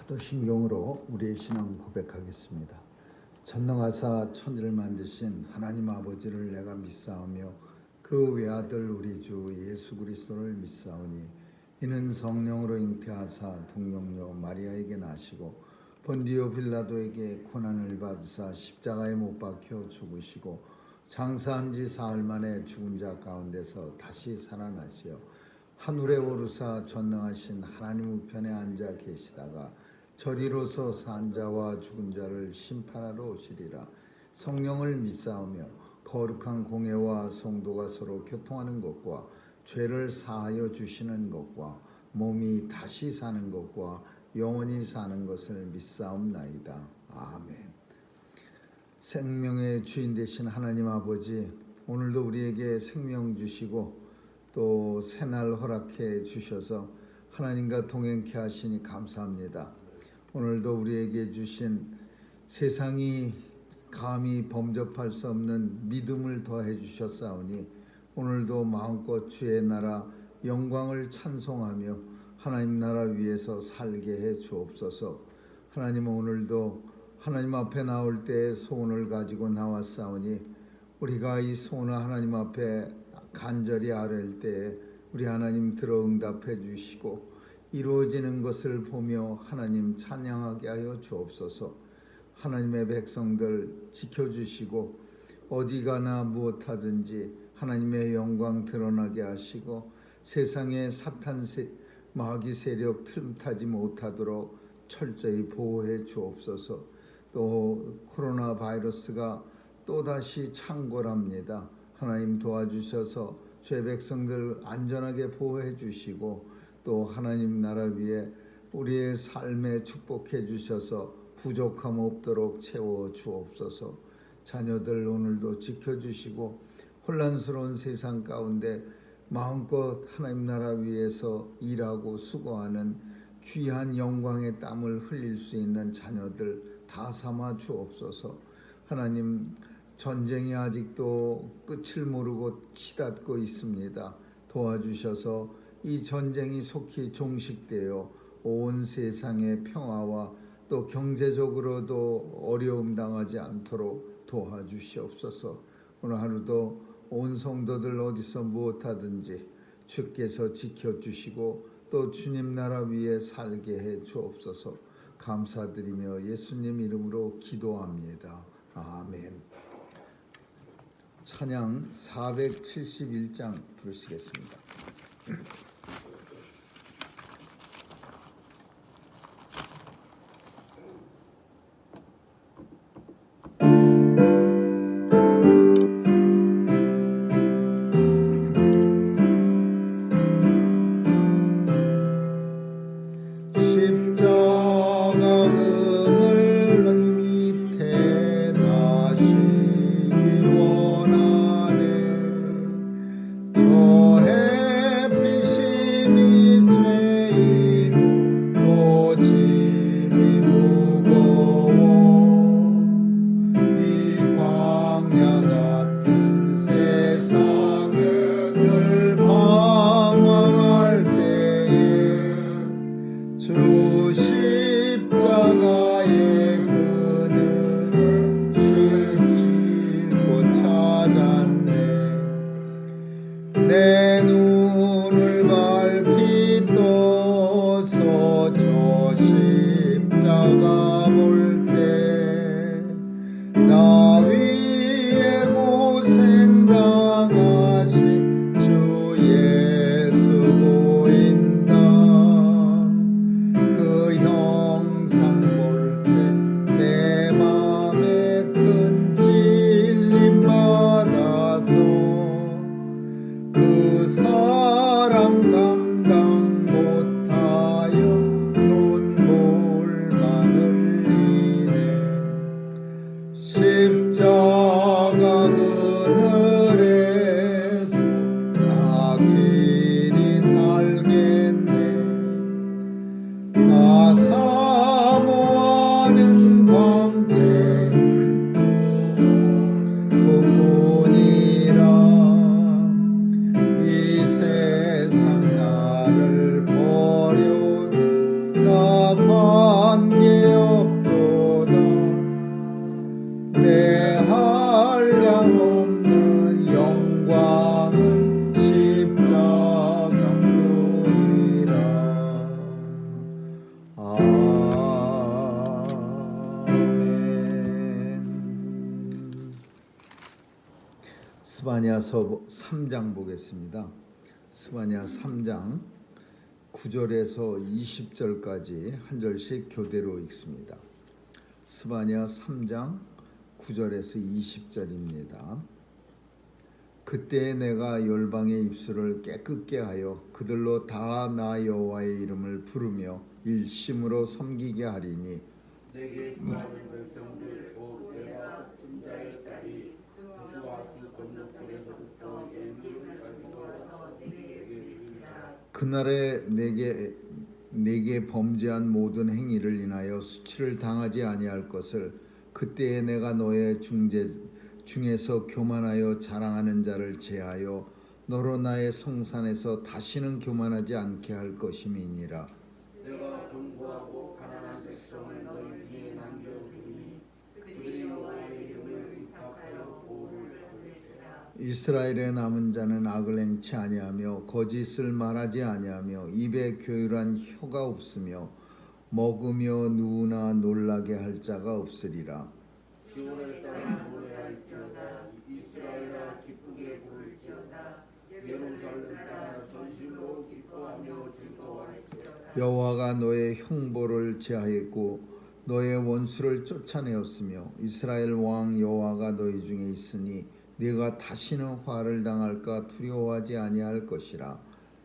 사도신경으로 우리의 신앙 고백하겠습니다. 전능하사 천지를 만드신 하나님 아버지를 내가 믿사오며 그 외아들 우리 주 예수 그리스도를 믿사오니 이는 성령으로 잉태하사 동정녀 마리아에게 나시고 본디오 빌라도에게 고난을 받으사 십자가에 못 박혀 죽으시고 장사한 지 사흘 만에 죽은 자 가운데서 다시 살아나시어 하늘에 오르사 전능하신 하나님 우편에 앉아 계시다가 저리로서 산 자와 죽은 자를 심판하러 오시리라. 성령을 믿사오며 거룩한 공회와 성도가 서로 교통하는 것과 죄를 사하여 주시는 것과 몸이 다시 사는 것과 영원히 사는 것을 믿사옵나이다. 아멘. 생명의 주인 되신 하나님 아버지, 오늘도 우리에게 생명 주시고 또 새날 허락해 주셔서 하나님과 동행케 하시니 감사합니다. 오늘도 우리에게 주신 세상이 감히 범접할 수 없는 믿음을 더해 주셨사오니 오늘도 마음껏 주의 나라 영광을 찬송하며 하나님 나라 위에서 살게 해 주옵소서. 하나님, 오늘도 하나님 앞에 나올 때 소원을 가지고 나왔사오니 우리가 이 소원을 하나님 앞에 간절히 아뢰일 때 우리 하나님 들어 응답해 주시고 이루어지는 것을 보며 하나님 찬양하게 하여 주옵소서. 하나님의 백성들 지켜주시고 어디 가나 무엇하든지 하나님의 영광 드러나게 하시고 세상의 사탄 마귀 세력 틈타지 못하도록 철저히 보호해 주옵소서. 또 코로나 바이러스가 또다시 창궐합니다. 하나님 도와주셔서 죄 백성들 안전하게 보호해 주시고 또 하나님 나라 위에 우리의 삶에 축복해 주셔서 부족함 없도록 채워 주옵소서. 자녀들 오늘도 지켜주시고 혼란스러운 세상 가운데 마음껏 하나님 나라 위에서 일하고 수고하는 귀한 영광의 땀을 흘릴 수 있는 자녀들 다 삼아 주옵소서. 하나님, 전쟁이 아직도 끝을 모르고 치닫고 있습니다. 도와주셔서 이 전쟁이 속히 종식되어 온 세상의 평화와 또 경제적으로도 어려움 당하지 않도록 도와주시옵소서. 오늘 하루도 온 성도들 어디서 무엇하든지 주께서 지켜주시고 또 주님 나라 위에 살게 해 주옵소서. 감사드리며 예수님 이름으로 기도합니다. 아멘. 찬양 471장 부르시겠습니다. 내 눈을 밝히 떠서 저 십자가 볼 때 나 위에 고생당하신 주 예수 보인다. 그 형상 볼 때 내 맘에 큰 찔림 받아서 그 사랑 감당 못하여 눈물만 흘리네. 십자가 그늘에서 나 길이 살겠네. 나 사모하는 광채 그뿐이라. 이 세상 나를 버려 나 관계없도다. 내 한량없는 영광은 십자가뿐이라. 아멘. 스바냐서 3장 보겠습니다. 스바냐 3장 9절에서 20절까지 한 절씩 교대로 읽습니다. 스바냐 3장 9절에서 20절입니다. 그때 내가 열방의 입술을 깨끗게 하여 그들로 다 나 여호와의 이름을 부르며 일심으로 섬기게 하리니 내게 구하는 백성들 곧 내가 큰 자의 딸이 수와수 건너편에서부터 예물을 가지고 와서 내게 이르리라. 그날에 내게 범죄한 모든 행위를 인하여 수치를 당하지 아니할 것을 그때에 내가 너의 중에서 교만하여 자랑하는 자를 제하여 너로 나의 성산에서 다시는 교만하지 않게 할 것임이니라. 내가 견고하고 가난한 백성을 너희 뒤에 남겨두니 그들이 여호와의 이름을 위탁하여 보호를 받을지라. 이스라엘의 남은 자는 악을 행치 아니하며 거짓을 말하지 아니하며 입에 교율한 혀가 없으며 먹으며 누우나 놀라게 할 자가 없으리라. 시온에 따라 노래할지어다. 이스라엘아 기쁘게 부를지어다. 예루살렘 따라 전심으로 기뻐하며 즐거워할지어다. 여호와가 너의 형벌을 제하였고 너의 원수를 쫓아내었으며 이스라엘 왕 여호와가 너희 중에 있으니 네가 다시는 화를 당할까 두려워하지 아니할 것이라.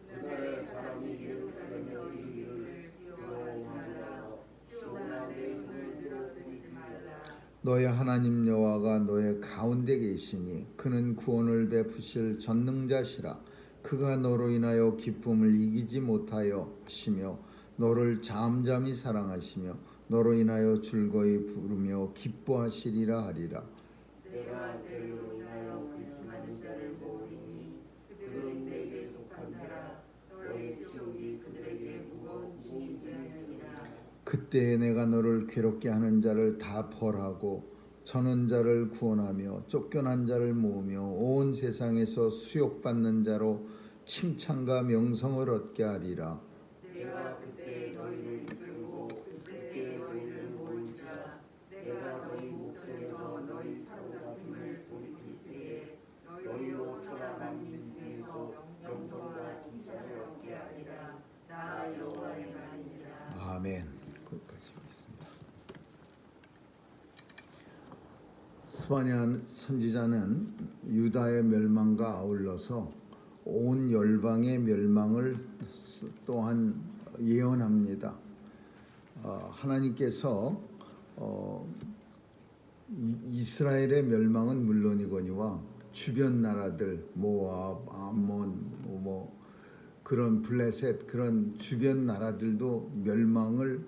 그날에 사람이 예루살렘에 이르기를 여호와라 시온아 내 손을 들어들이지 말라. 너의 하나님 여호와가 너의 가운데 계시니 그는 구원을 베푸실 전능자시라. 그가 너로 인하여 기쁨을 이기지 못하여 하시며 너를 잠잠히 사랑하시며 너로 인하여 즐거이 부르며 기뻐하시리라 하리라. 내가 너희로 인하여 근심하는 자를 모으리니 그들은 내게 속한 자라. 너의 지옥이 그들에게 무거운 짐이 되느니라. 그때에 내가 너를 괴롭게 하는 자를 다 벌하고 저는 자를 구원하며 쫓겨난 자를 모으며 온 세상에서 수욕받는 자로 칭찬과 명성을 얻게 하리라. 내가 그때 너희를 이끌고 그때 너희를 모을지라. 내가 너희 목전에서 너희 사로잡힘을 돌이킬 때에 너희로 철학한 민 중에서 영성과 칭찬을 얻게 하리라. 나 여호와의 말이니라. 아멘. 거기까지 하겠습니다. 스바냐 선지자는 유다의 멸망과 아울러서 온 열방의 멸망을 또한 예언합니다. 하나님께서 이스라엘의 멸망은 물론이거니와 주변 나라들 모압, 암몬, 그런 블레셋 그런 주변 나라들도 멸망을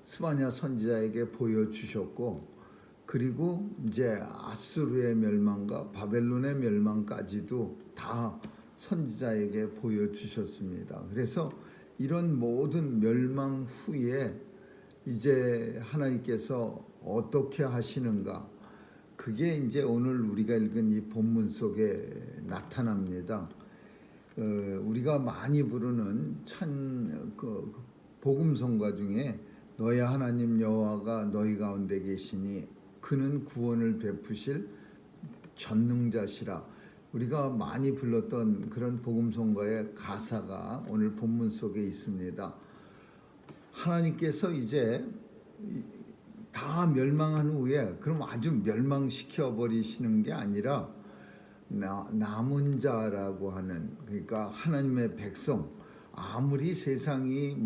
스바냐 선지자에게 보여주셨고 그리고 이제 아수르의 멸망과 바벨론의 멸망까지도 다 선지자에게 보여주셨습니다. 그래서 이런 모든 멸망 후에 이제 하나님께서 어떻게 하시는가 그게 이제 오늘 우리가 읽은 이 본문 속에 나타납니다. 우리가 많이 부르는 복음성가 중에 너의 하나님 여호와가 너희 가운데 계시니 그는 구원을 베푸실 전능자시라. 우리가 많이 불렀던 그런 복음성가의 가사가 오늘 본문 속에 있습니다. 하나님께서 이제 다 멸망한 후에 그럼 아주 멸망시켜 버리시는 게 아니라 남은 자라고 하는 그러니까 하나님의 백성 아무리 세상이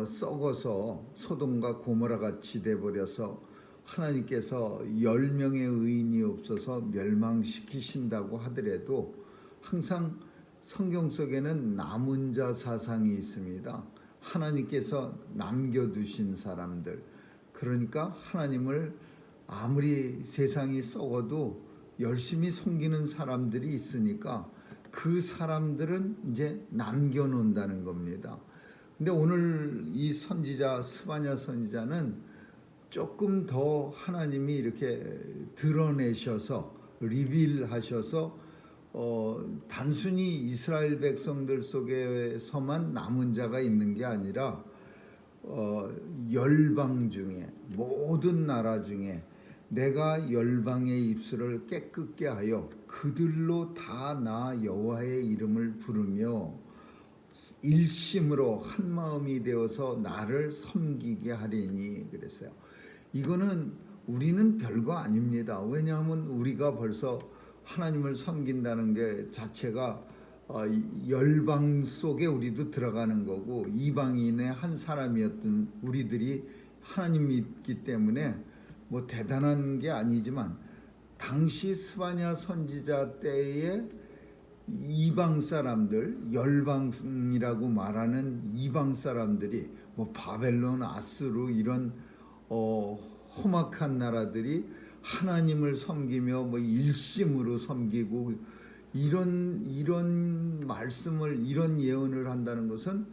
썩어서 소돔과 고모라 같이 돼 버려서 하나님께서 10명의 의인이 없어서 멸망시키신다고 하더라도 항상 성경 속에는 남은 자 사상이 있습니다. 하나님께서 남겨두신 사람들 그러니까 하나님을 아무리 세상이 썩어도 열심히 섬기는 사람들이 있으니까 그 사람들은 이제 남겨놓는다는 겁니다. 근데 오늘 이 선지자 스바냐 선지자는 조금 더 하나님이 이렇게 드러내셔서 리빌하셔서 단순히 이스라엘 백성들 속에서만 남은 자가 있는 게 아니라 열방 중에 모든 나라 중에 내가 열방의 입술을 깨끗게 하여 그들로 다 나 여호와의 이름을 부르며 일심으로 한 마음이 되어서 나를 섬기게 하리니 그랬어요. 이거는 우리는 별거 아닙니다. 왜냐하면 우리가 벌써 하나님을 섬긴다는 게 자체가 열방 속에 우리도 들어가는 거고 이방인의 한 사람이었던 우리들이 하나님 믿기 때문에 뭐 대단한 게 아니지만 당시 스바냐 선지자 때에 이방 사람들, 열방이라고 말하는 이방 사람들이 뭐 바벨론, 아수르 이런 험악한 나라들이 하나님을 섬기며 뭐 일심으로 섬기고 이런 말씀을 이런 예언을 한다는 것은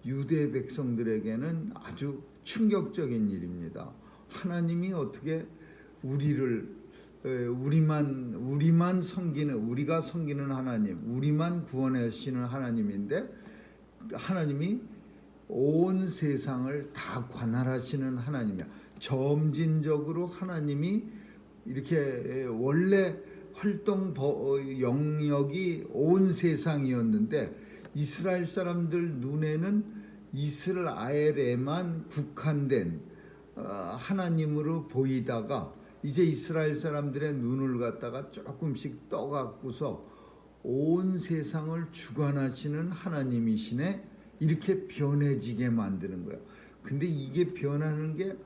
유대 백성들에게는 아주 충격적인 일입니다. 하나님이 어떻게 우리만 섬기는 우리가 섬기는 하나님, 우리만 구원하시는 하나님인데 하나님이 온 세상을 다 관할하시는 하나님이야. 점진적으로 하나님이 이렇게 원래 활동 영역이 온 세상이었는데 이스라엘 사람들 눈에는 이스라엘에만 국한된 하나님으로 보이다가 이제 이스라엘 사람들의 눈을 갖다가 조금씩 떠갖고서 온 세상을 주관하시는 하나님이시네 이렇게 변해지게 만드는 거예요. 근데 이게 변하는 게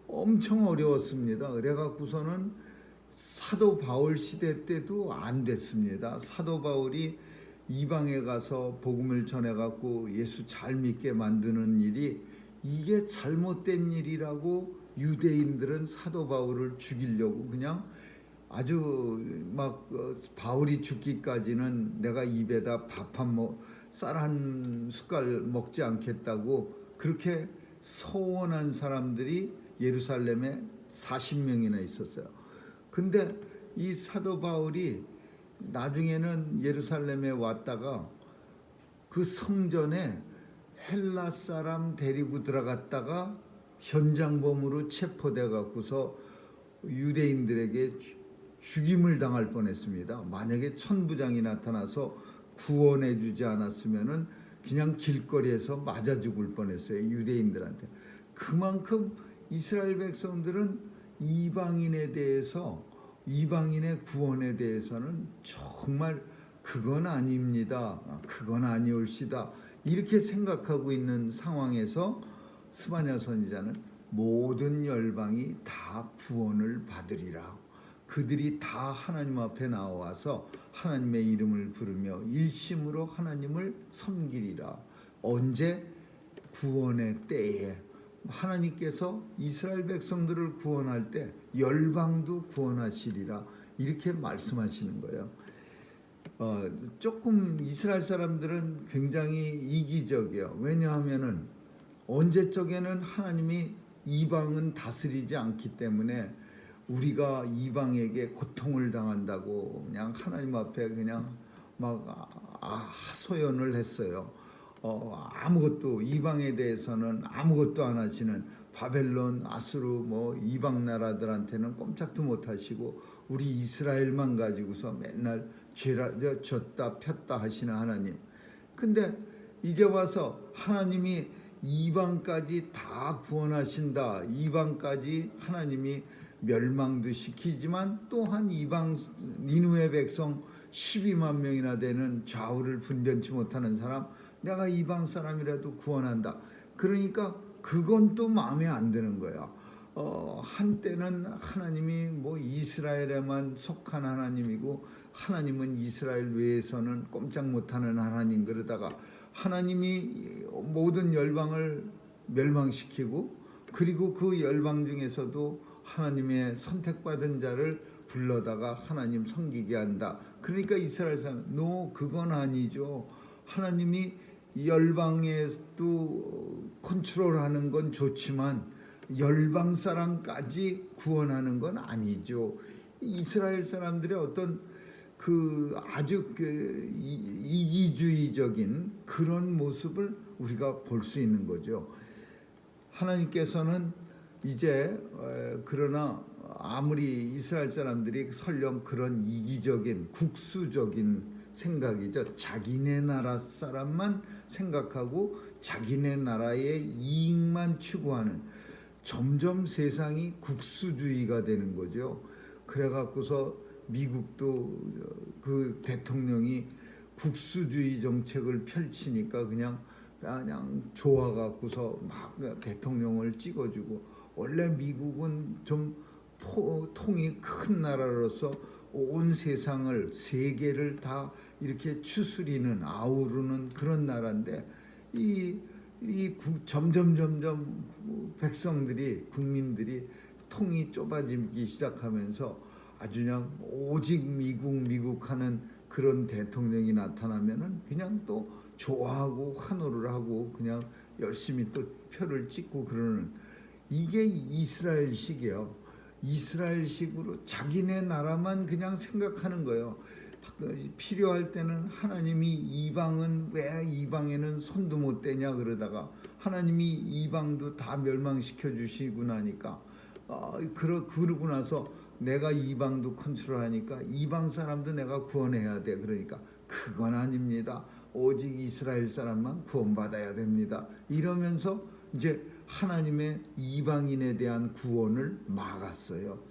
엄청 어려웠습니다. 그래갖고서는 사도 바울 시대 때도 안 됐습니다. 사도 바울이 이방에 가서 복음을 전해갖고 예수 잘 믿게 만드는 일이 이게 잘못된 일이라고 유대인들은 사도 바울을 죽이려고 그냥 아주 막 바울이 죽기까지는 내가 입에다 쌀 한 숟갈 먹지 않겠다고 그렇게 서원한 사람들이 예루살렘에 40명이나 있었어요. 근데 이 사도 바울이 나중에는 예루살렘에 왔다가 그 성전에 헬라 사람 데리고 들어갔다가 현장범으로 체포돼 갖고서 유대인들에게 죽임을 당할 뻔했습니다. 만약에 천부장이 나타나서 구원해 주지 않았으면은 그냥 길거리에서 맞아 죽을 뻔했어요. 유대인들한테. 그만큼 이스라엘 백성들은 이방인에 대해서 이방인의 구원에 대해서는 정말 그건 아닙니다. 그건 아니올시다. 이렇게 생각하고 있는 상황에서 스바냐 선지자는 모든 열방이 다 구원을 받으리라. 그들이 다 하나님 앞에 나와서 하나님의 이름을 부르며 일심으로 하나님을 섬기리라. 언제? 구원의 때에 하나님께서 이스라엘 백성들을 구원할 때 열방도 구원하시리라 이렇게 말씀하시는 거예요. 조금 이스라엘 사람들은 굉장히 이기적이에요. 왜냐하면은 언제적에는 하나님이 이방은 다스리지 않기 때문에 우리가 이방에게 고통을 당한다고 그냥 하나님 앞에 그냥 막 하소연을 했어요. 아무것도 이방에 대해서는 아무것도 안 하시는 바벨론, 아수르 뭐 이방 나라들한테는 꼼짝도 못 하시고 우리 이스라엘만 가지고서 맨날 졌다 폈다 하시는 하나님. 근데 이제 와서 하나님이 이방까지 다 구원하신다. 이방까지 하나님이 멸망도 시키지만 또한 이방 니느웨 백성 12만 명이나 되는 좌우를 분변치 못하는 사람 내가 이방 사람이라도 구원한다. 그러니까 그건 또 마음에 안 드는 거야. 한때는 하나님이 뭐 이스라엘에만 속한 하나님이고 하나님은 이스라엘 외에서는 꼼짝 못하는 하나님 그러다가 하나님이 모든 열방을 멸망시키고 그리고 그 열방 중에서도 하나님의 선택받은 자를 불러다가 하나님 섬기게 한다. 그러니까 이스라엘 사람 그건 아니죠. 하나님이 열방에도 컨트롤하는 건 좋지만 열방 사람까지 구원하는 건 아니죠. 이스라엘 사람들의 어떤 그 아주 그 이기주의적인 그런 모습을 우리가 볼 수 있는 거죠. 하나님께서는 이제 그러나 아무리 이스라엘 사람들이 설령 그런 이기적인 국수적인 생각이죠. 자기네 나라 사람만 생각하고 자기네 나라의 이익만 추구하는, 점점 세상이 국수주의가 되는 거죠. 그래갖고서 미국도 그 대통령이 국수주의 정책을 펼치니까 그냥 좋아갖고서 막 대통령을 찍어주고, 원래 미국은 좀 통이 큰 나라로서 온 세상을, 세계를 다 이렇게 추스리는, 아우르는 그런 나라인데 점점 백성들이, 국민들이 통이 좁아지기 시작하면서 아주 그냥 오직 미국 하는 그런 대통령이 나타나면은 그냥 또 좋아하고 환호를 하고 그냥 열심히 또 표를 찍고 그러는, 이게 이스라엘식이에요. 이스라엘식으로 자기네 나라만 그냥 생각하는 거예요. 필요할 때는 하나님이 이방은 왜 이방에는 손도 못 대냐 그러다가 하나님이 이방도 다 멸망시켜 주시고 나니까 그러고 나서 내가 이방도 컨트롤하니까 이방 사람도 내가 구원해야 돼. 그러니까 그건 아닙니다. 오직 이스라엘 사람만 구원받아야 됩니다. 이러면서 이제 하나님의 이방인에 대한 구원을 막았어요.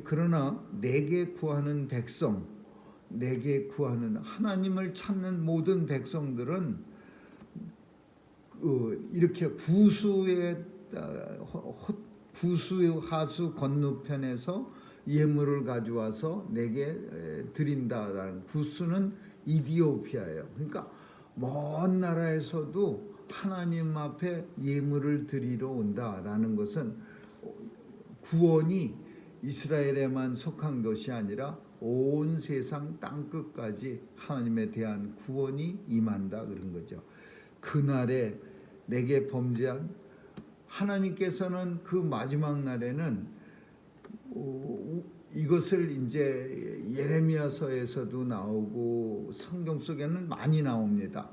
그러나 내게 구하는 백성, 내게 구하는 하나님을 찾는 모든 백성들은 이렇게 구수하수 건너편에서 예물을 가져와서 내게 드린다라는, 구수는 이디오피아예요. 그러니까 먼 나라에서도 하나님 앞에 예물을 드리러 온다라는 것은 구원이 이스라엘에만 속한 것이 아니라 온 세상 땅끝까지 하나님에 대한 구원이 임한다 그런 거죠. 그날에 내게 범죄한, 하나님께서는 그 마지막 날에는 이것을 이제 예레미야서에서도 나오고 성경 속에는 많이 나옵니다.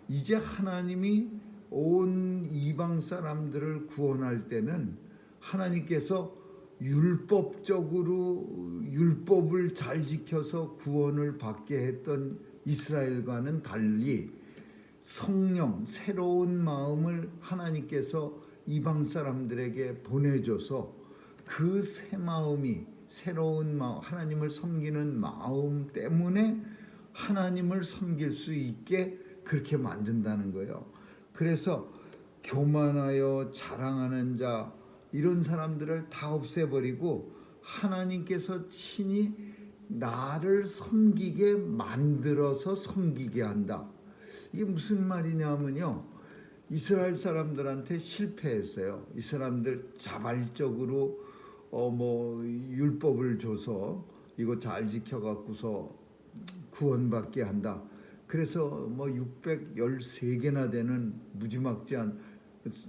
이제 하나님이 온 이방 사람들을 구원할 때는 하나님께서 율법적으로 율법을 잘 지켜서 구원을 받게 했던 이스라엘과는 달리 성령, 새로운 마음을 하나님께서 이방 사람들에게 보내줘서 그 새 마음이, 새로운 마음, 하나님을 섬기는 마음 때문에 하나님을 섬길 수 있게 그렇게 만든다는 거예요. 그래서 교만하여 자랑하는 자, 이런 사람들을 다 없애버리고 하나님께서 친히 나를 섬기게 만들어서 섬기게 한다. 이게 무슨 말이냐면요, 이스라엘 사람들한테 실패했어요. 이 사람들 자발적으로 율법을 줘서 이거 잘 지켜갖고서 구원받게 한다. 그래서 613개나 되는 무지막지한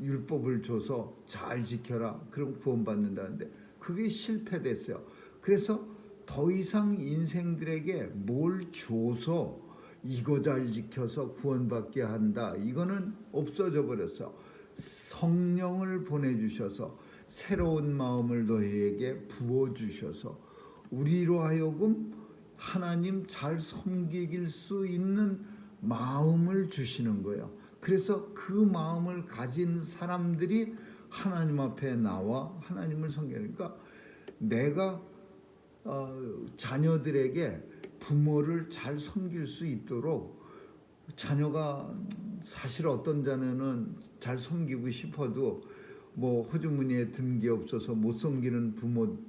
율법을 줘서 잘 지켜라, 그럼 구원받는다는데 그게 실패됐어요. 그래서 더 이상 인생들에게 뭘 줘서 이거 잘 지켜서 구원받게 한다, 이거는 없어져 버렸어. 성령을 보내주셔서 새로운 마음을 너희에게 부어주셔서 우리로 하여금 하나님 잘 섬길 수 있는 마음을 주시는 거예요. 그래서 그 마음을 가진 사람들이 하나님 앞에 나와 하나님을 섬기니까, 내가 자녀들에게 부모를 잘 섬길 수 있도록, 자녀가 사실 어떤 자녀는 잘 섬기고 싶어도 호주머니에 든 게 없어서 못 섬기는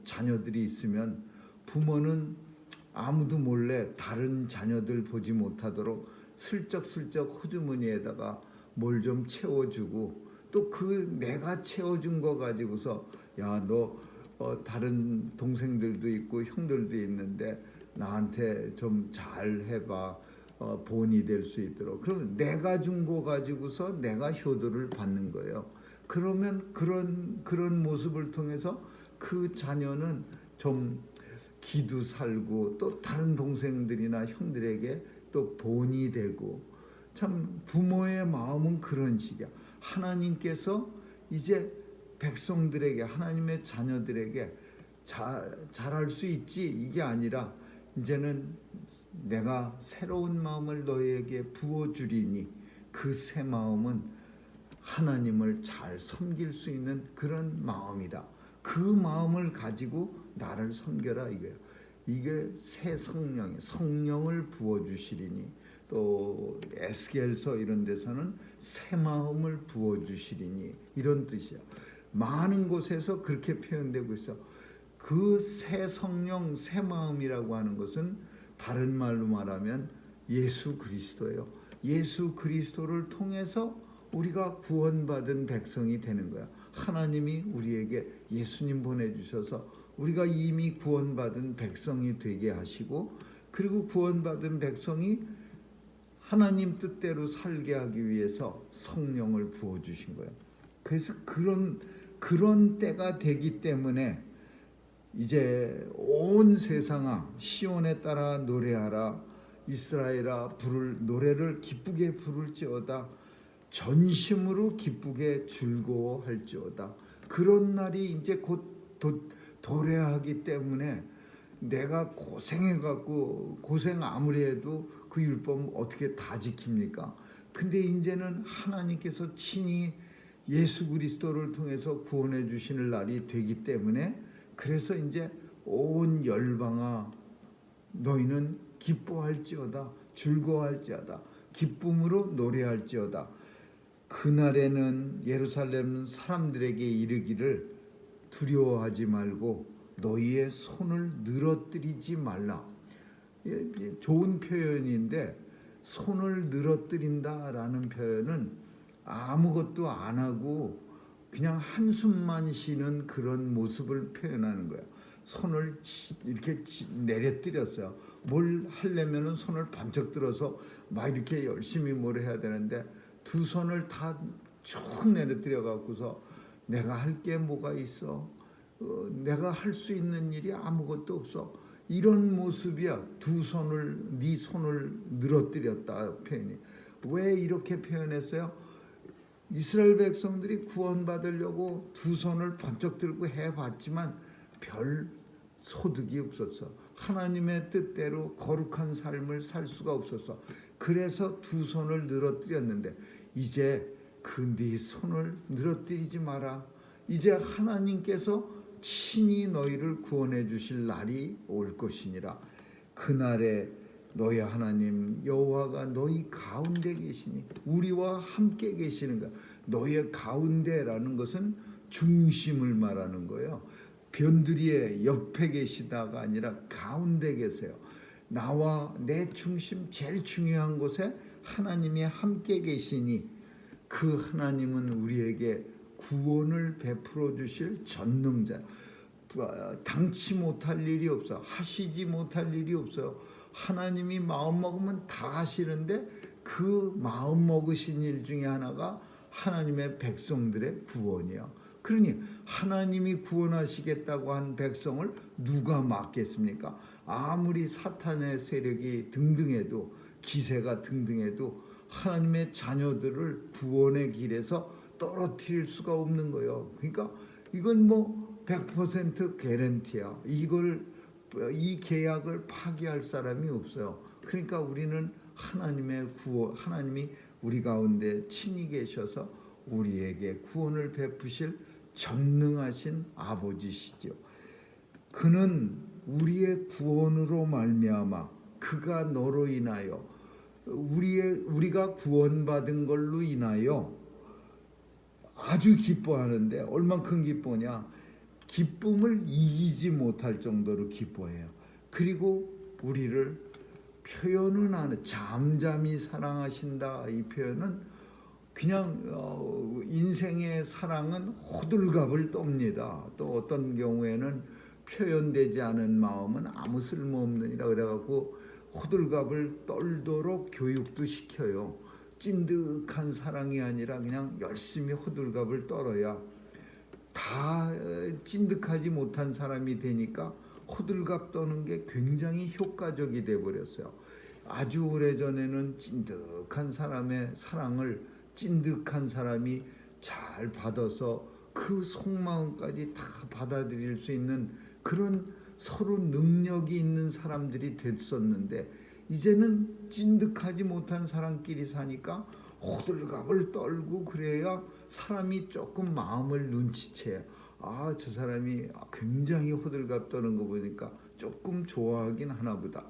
자녀들이 있으면 부모는 아무도 몰래 다른 자녀들 보지 못하도록 슬쩍슬쩍 호주머니에다가 뭘 좀 채워주고, 또 내가 채워준 거 가지고서 야, 너 다른 동생들도 있고 형들도 있는데 나한테 좀 잘 해봐, 본이 될 수 있도록. 그러면 내가 준 거 가지고서 내가 효도를 받는 거예요. 그러면 그런 모습을 통해서 그 자녀는 좀 기도 살고 또 다른 동생들이나 형들에게 또 본이 되고. 참 부모의 마음은 그런 식이야. 하나님께서 이제 백성들에게, 하나님의 자녀들에게 잘할 수 있지, 이게 아니라 이제는 내가 새로운 마음을 너희에게 부어주리니 그 새 마음은 하나님을 잘 섬길 수 있는 그런 마음이다. 그 마음을 가지고 나를 섬겨라 이거예요. 이게 새 성령을 부어주시리니, 또 에스겔서 이런 데서는 새 마음을 부어주시리니 이런 뜻이야. 많은 곳에서 그렇게 표현되고 있어. 그 새 성령, 새 마음이라고 하는 것은 다른 말로 말하면 예수 그리스도예요. 예수 그리스도를 통해서 우리가 구원받은 백성이 되는 거야. 하나님이 우리에게 예수님 보내주셔서 우리가 이미 구원받은 백성이 되게 하시고, 그리고 구원받은 백성이 하나님 뜻대로 살게 하기 위해서 성령을 부어주신 거예요. 그래서 그런 때가 되기 때문에 이제 온 세상아 시온에 따라 노래하라, 이스라엘아 노래를 기쁘게 부를지어다, 전심으로 기쁘게 즐거워할지어다. 그런 날이 이제 곧 도래하기 때문에 내가 고생해갖고 고생 아무리 해도 그 율법 어떻게 다 지킵니까? 근데 이제는 하나님께서 친히 예수 그리스도를 통해서 구원해 주시는 날이 되기 때문에, 그래서 이제 온 열방아 너희는 기뻐할지어다, 즐거워할지어다, 기쁨으로 노래할지어다. 그날에는 예루살렘 사람들에게 이르기를 두려워하지 말고 너희의 손을 늘어뜨리지 말라. 좋은 표현인데, 손을 늘어뜨린다라는 표현은 아무것도 안 하고 그냥 한숨만 쉬는 그런 모습을 표현하는 거예요. 손을 이렇게 내려뜨렸어요. 뭘 하려면은 손을 번쩍 들어서 막 이렇게 열심히 뭘 해야 되는데 두 손을 다 쭉 내려뜨려 갖고서 내가 할 게 뭐가 있어? 내가 할 수 있는 일이 아무것도 없어. 이런 모습이야. 네 손을 늘어뜨렸다 표현이. 왜 이렇게 표현했어요? 이스라엘 백성들이 구원받으려고 두 손을 번쩍 들고 해봤지만 별 소득이 없었어. 하나님의 뜻대로 거룩한 삶을 살 수가 없었어. 그래서 두 손을 늘어뜨렸는데 이제 네 손을 늘어뜨리지 마라. 이제 하나님께서 친히 너희를 구원해 주실 날이 올 것이니라. 그날에 너희 하나님 여호와가 너희 가운데 계시니, 우리와 함께 계시는 것. 너희 가운데라는 것은 중심을 말하는 거예요. 변두리의 옆에 계시다가 아니라 가운데 계세요. 나와 내 중심, 제일 중요한 곳에 하나님이 함께 계시니 그 하나님은 우리에게 구원을 베풀어 주실 전능자. 당치 못할 일이 없어. 하시지 못할 일이 없어요. 하나님이 마음 먹으면 다 하시는데 그 마음 먹으신 일 중에 하나가 하나님의 백성들의 구원이야. 그러니 하나님이 구원하시겠다고 한 백성을 누가 막겠습니까? 아무리 사탄의 세력이 등등해도, 기세가 등등해도 하나님의 자녀들을 구원의 길에서 떨어뜨릴 수가 없는 거예요. 그러니까 이건 뭐 100% 개런티야. 이 계약을 파기할 사람이 없어요. 그러니까 우리는 하나님이 우리 가운데 친히 계셔서 우리에게 구원을 베푸실 전능하신 아버지시죠. 그는 우리의 구원으로 말미암아 그가 너로 인하여 우리가 구원받은 걸로 인하여 아주 기뻐하는데, 얼만큼 기뻐냐? 기쁨을 이기지 못할 정도로 기뻐해요. 그리고 우리를 표현은 하는, 잠잠히 사랑하신다. 이 표현은 그냥 인생의 사랑은 호들갑을 떱니다. 또 어떤 경우에는 표현되지 않은 마음은 아무 쓸모없느니라 그래갖고 호들갑을 떨도록 교육도 시켜요. 찐득한 사랑이 아니라 그냥 열심히 호들갑을 떨어야 다 찐득하지 못한 사람이 되니까 호들갑 떠는 게 굉장히 효과적이 돼 버렸어요. 아주 오래전에는 찐득한 사람의 사랑을 찐득한 사람이 잘 받아서 그 속마음까지 다 받아들일 수 있는 그런 서로 능력이 있는 사람들이 됐었는데, 이제는 찐득하지 못한 사람끼리 사니까 호들갑을 떨고 그래야 사람이 조금 마음을 눈치채요. 아, 저 사람이 굉장히 호들갑 떠는 거 보니까 조금 좋아하긴 하나 보다.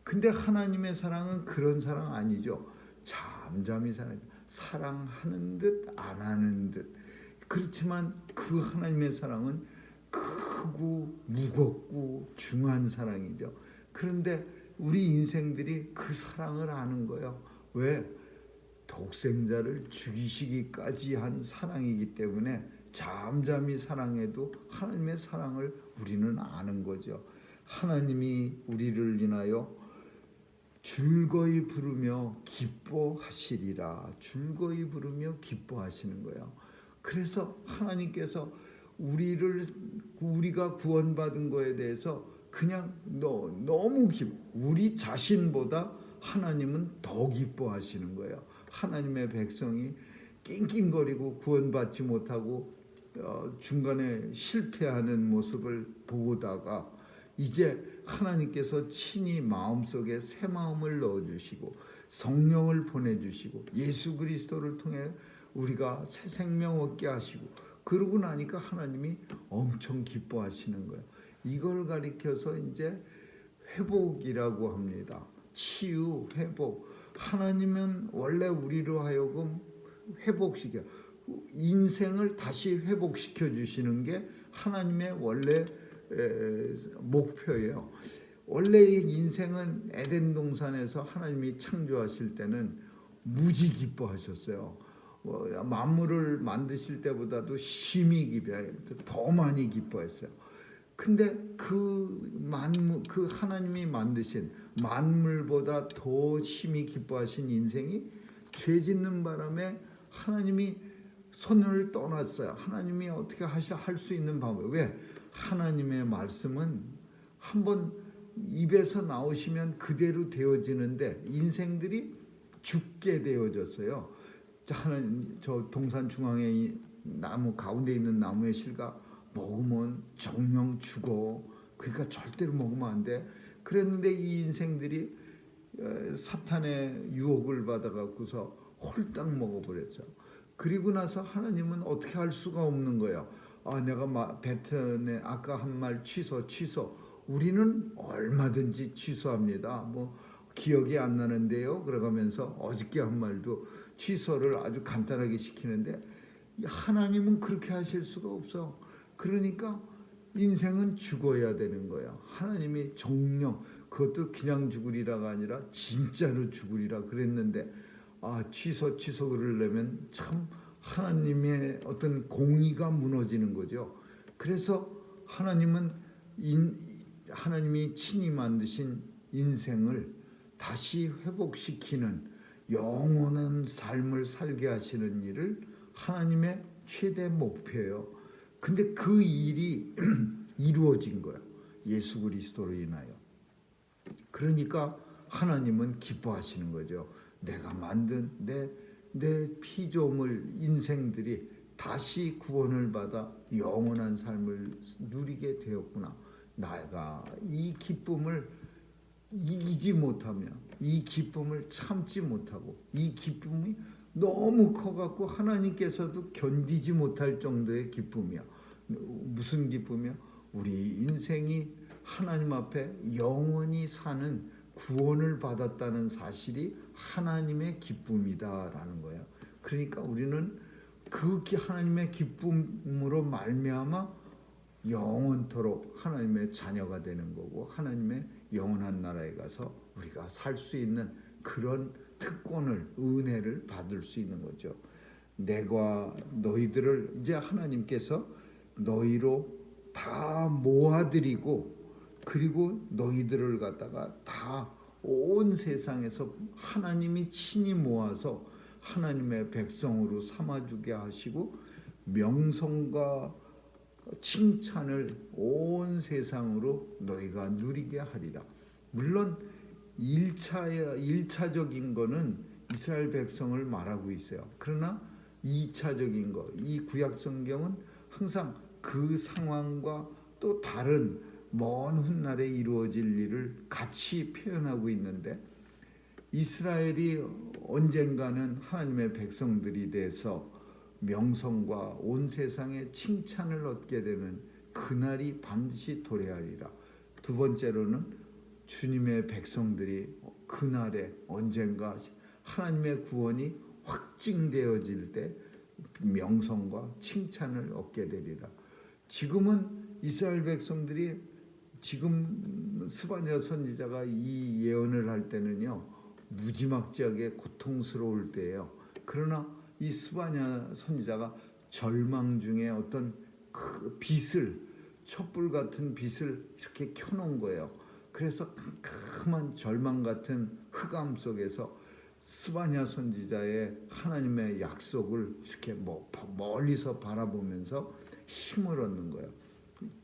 근데 하나님의 사랑은 그런 사랑 아니죠. 잠잠히 사랑하는 듯 안 하는 듯. 그렇지만 그 하나님의 사랑은 크고 무겁고 중한 사랑이죠. 그런데 우리 인생들이 그 사랑을 아는 거예요. 왜? 독생자를 죽이시기까지 한 사랑이기 때문에 잠잠히 사랑해도 하나님의 사랑을 우리는 아는 거죠. 하나님이 우리를 인하여 즐거이 부르며 기뻐하시리라. 즐거이 부르며 기뻐하시는 거예요. 그래서 하나님께서 우리가 구원받은 거에 대해서 그냥 너무 우리 자신보다 하나님은 더 기뻐하시는 거예요. 하나님의 백성이 낑낑거리고 구원받지 못하고 중간에 실패하는 모습을 보다가 이제 하나님께서 친히 마음속에 새 마음을 넣어주시고 성령을 보내주시고 예수 그리스도를 통해 우리가 새 생명 얻게 하시고, 그러고 나니까 하나님이 엄청 기뻐하시는 거예요. 이걸 가리켜서 이제 회복이라고 합니다. 치유, 회복. 하나님은 원래 우리로 하여금 회복시켜, 인생을 다시 회복시켜 주시는 게 하나님의 원래 목표예요. 원래 인생은 에덴 동산에서 하나님이 창조하실 때는 무지 기뻐하셨어요. 만물을 만드실 때보다도 심히 더 많이 기뻐했어요. 근데 그 하나님이 만드신 만물보다 더 심히 기뻐하신 인생이 죄 짓는 바람에 하나님이 손을 떠났어요. 하나님이 어떻게 할 수 있는 방법. 왜? 하나님의 말씀은 한번 입에서 나오시면 그대로 되어지는데 인생들이 죽게 되어졌어요. 하나님, 저 동산 중앙에 나무 가운데 있는 나무의 실과 먹으면 정령 죽어. 그러니까 절대로 먹으면 안 돼. 그랬는데 이 인생들이 사탄의 유혹을 받아갖고서 홀딱 먹어버렸죠. 그리고 나서 하나님은 어떻게 할 수가 없는 거예요. 내가 뱉어내 아까 한 말 취소. 우리는 얼마든지 취소합니다. 기억이 안 나는데요. 그러면서 어저께 한 말도 취소를 아주 간단하게 시키는데 하나님은 그렇게 하실 수가 없어. 그러니까 인생은 죽어야 되는 거야. 하나님이 정령, 그것도 그냥 죽으리라가 아니라 진짜로 죽으리라 그랬는데 취소 그러려면 참 하나님의 어떤 공의가 무너지는 거죠. 그래서 하나님이 친히 만드신 인생을 다시 회복시키는 영원한 삶을 살게 하시는 일을 하나님의 최대 목표예요. 근데 그 일이 이루어진 거예요. 예수 그리스도로 인하여. 그러니까 하나님은 기뻐하시는 거죠. 내가 만든 내 피조물 인생들이 다시 구원을 받아 영원한 삶을 누리게 되었구나. 내가 이 기쁨을 이기지 못하며 이 기쁨을 참지 못하고 이 기쁨이 너무 커갖고 하나님께서도 견디지 못할 정도의 기쁨이야. 무슨 기쁨이야? 우리 인생이 하나님 앞에 영원히 사는 구원을 받았다는 사실이 하나님의 기쁨이다라는 거야. 그러니까 우리는 그 하나님의 기쁨으로 말미암아 영원토록 하나님의 자녀가 되는 거고 하나님의 영원한 나라에 가서 우리가 살 수 있는 그런 특권을, 은혜를 받을 수 있는 거죠. 내가 너희들을 이제 하나님께서 너희로 다 모아드리고 그리고 너희들을 갖다가 다 온 세상에서 하나님이 친히 모아서 하나님의 백성으로 삼아주게 하시고 명성과 칭찬을 온 세상으로 너희가 누리게 하리라. 물론 1차적인 거는 이스라엘 백성을 말하고 있어요. 그러나 2차적인 거, 이 구약 성경은 항상 그 상황과 또 다른 먼 훗날에 이루어질 일을 같이 표현하고 있는데, 이스라엘이 언젠가는 하나님의 백성들이 돼서 명성과 온 세상의 칭찬을 얻게 되는 그날이 반드시 도래하리라. 두 번째로는 주님의 백성들이 그날에 언젠가 하나님의 구원이 확증되어질 때 명성과 칭찬을 얻게 되리라. 지금은 이스라엘 백성들이, 지금 스바냐 선지자가 이 예언을 할 때는요 무지막지하게 고통스러울 때예요. 그러나 이 스바냐 선지자가 절망 중에 어떤 그 빛을, 촛불 같은 빛을 이렇게 켜놓은 거예요. 그래서 캄캄한 절망 같은 흑암 속에서 스바냐 선지자의 하나님의 약속을 이렇게 멀리서 바라보면서 힘을 얻는 거예요.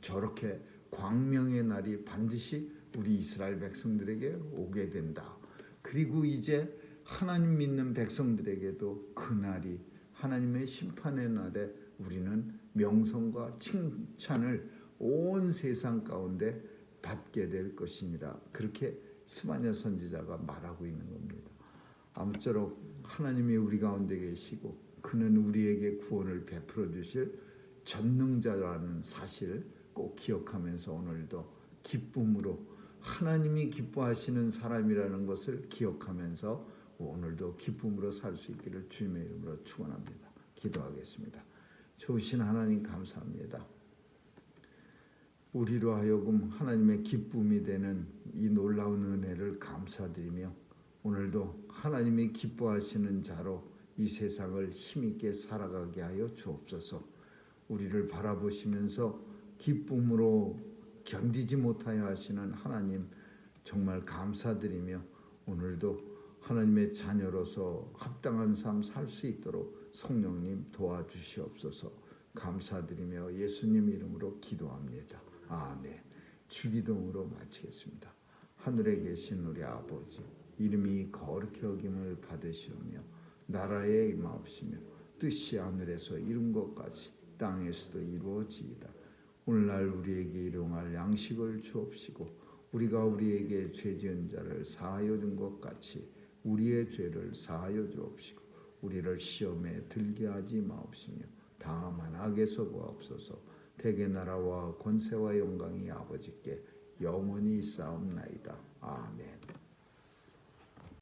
저렇게 광명의 날이 반드시 우리 이스라엘 백성들에게 오게 된다. 그리고 이제 하나님 믿는 백성들에게도 그 날이, 하나님의 심판의 날에 우리는 명성과 칭찬을 온 세상 가운데 받게 될 것이니라. 그렇게 스바냐 선지자가 말하고 있는 겁니다. 아무쪼록 하나님이 우리 가운데 계시고 그는 우리에게 구원을 베풀어 주실 전능자라는 사실을 꼭 기억하면서 오늘도 기쁨으로, 하나님이 기뻐하시는 사람이라는 것을 기억하면서 오늘도 기쁨으로 살 수 있기를 주님의 이름으로 축원합니다. 기도하겠습니다. 좋으신 하나님 감사합니다. 우리로 하여금 하나님의 기쁨이 되는 이 놀라운 은혜를 감사드리며 오늘도 하나님이 기뻐하시는 자로 이 세상을 힘있게 살아가게 하여 주옵소서. 우리를 바라보시면서 기쁨으로 견디지 못하여 하시는 하나님 정말 감사드리며 오늘도 하나님의 자녀로서 합당한 삶 살 수 있도록 성령님 도와주시옵소서. 감사드리며 예수님 이름으로 기도합니다. 아멘. 주기도문으로 마치겠습니다. 하늘에 계신 우리 아버지, 이름이 거룩히 여김을 받으시오며 나라에 임하옵시며 뜻이 하늘에서 이룬 것 같이 땅에서도 이루어지이다. 오늘날 우리에게 일용할 양식을 주옵시고 우리가 우리에게 죄 지은 자를 사하여 준 것 같이 우리의 죄를 사하여 주옵시고 우리를 시험에 들게 하지 마옵시며 다만 악에서 구하옵소서. 대개 나라와 권세와 영광이 아버지께 영원히 있사옵나이다.